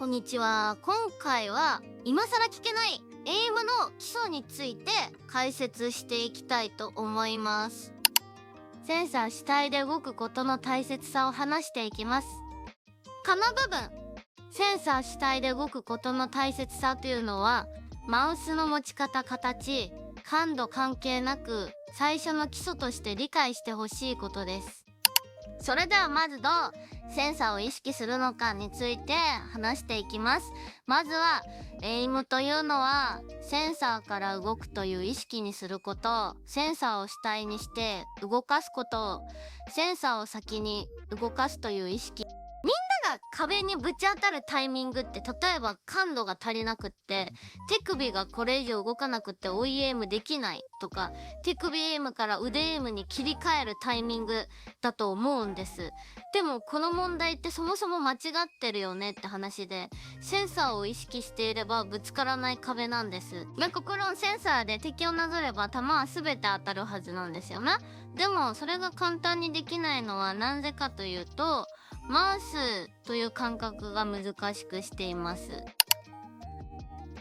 こんにちは。今回は今更聞けないエイムの基礎について解説していきたいと思います。センサー主体で動くことの大切さを話していきます。この部分、センサー主体で動くことの大切さというのは、マウスの持ち方、形、感度関係なく最初の基礎として理解してほしいことです。それではまずどうセンサーを意識するのかについて話していきます。まずはエイムというのはセンサーから動くという意識にすること、センサーを主体にして動かすこと、センサーを先に動かすという意識。が壁にぶち当たるタイミングって、例えば感度が足りなくって手首がこれ以上動かなくって追いエイムできないとか、手首エイムから腕エイムに切り替えるタイミングだと思うんです。でもこの問題ってそもそも間違ってるよねって話で、センサーを意識していればぶつからない壁なんです。このセンサーで敵をなぞれば弾は全て当たるはずなんですよね。でもそれが簡単にできないのはなぜかというと、マウスという感覚が難しくしています。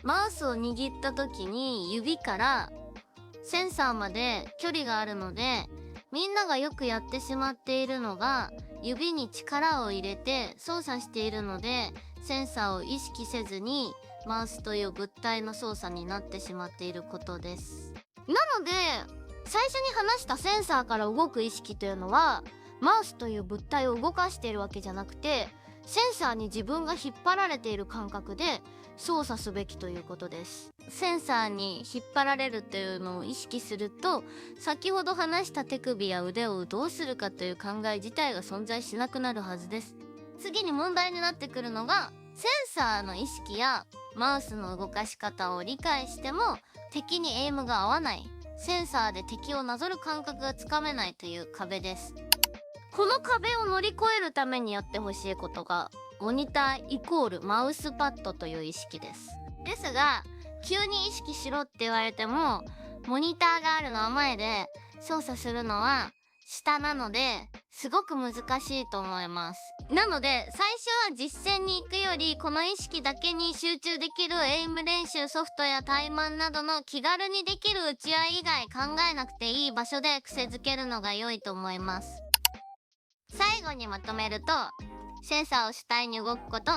マウスを握った時に指からセンサーまで距離があるので、みんながよくやってしまっているのが指に力を入れて操作しているので、センサーを意識せずにマウスという物体の操作になってしまっていることです。なので最初に話したセンサーから動く意識というのは、マウスという物体を動かしているわけじゃなくて、センサーに自分が引っ張られている感覚で操作すべきということです。センサーに引っ張られるというのを意識すると、先ほど話した手首や腕をどうするかという考え自体が存在しなくなるはずです。次に問題になってくるのが、センサーの意識やマウスの動かし方を理解しても敵にエイムが合わない、センサーで敵をなぞる感覚がつかめないという壁です。この壁を乗り越えるためにやってほしいことが、モニターイコールマウスパッドという意識です。ですが、急に意識しろって言われても、モニターがあるのは前で、操作するのは下なので、すごく難しいと思います。なので、最初は実践に行くより、この意識だけに集中できるエイム練習ソフトや対マンなどの気軽にできる打ち合い以外考えなくていい場所で癖づけるのが良いと思います。最後にまとめると、センサーを主体に動くこと、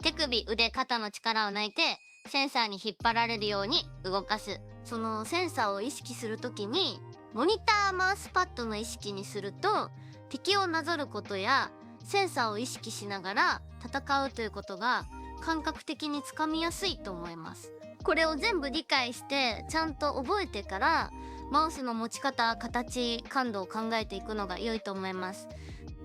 手首、腕、肩の力を抜いてセンサーに引っ張られるように動かす。そのセンサーを意識するときに、モニターマウスパッドの意識にすると、敵をなぞることやセンサーを意識しながら戦うということが感覚的につかみやすいと思います。これを全部理解してちゃんと覚えてから、マウスの持ち方、形、感度を考えていくのが良いと思います。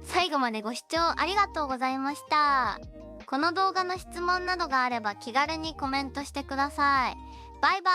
最後までご視聴ありがとうございました。この動画の質問などがあれば気軽にコメントしてください。バイバイ。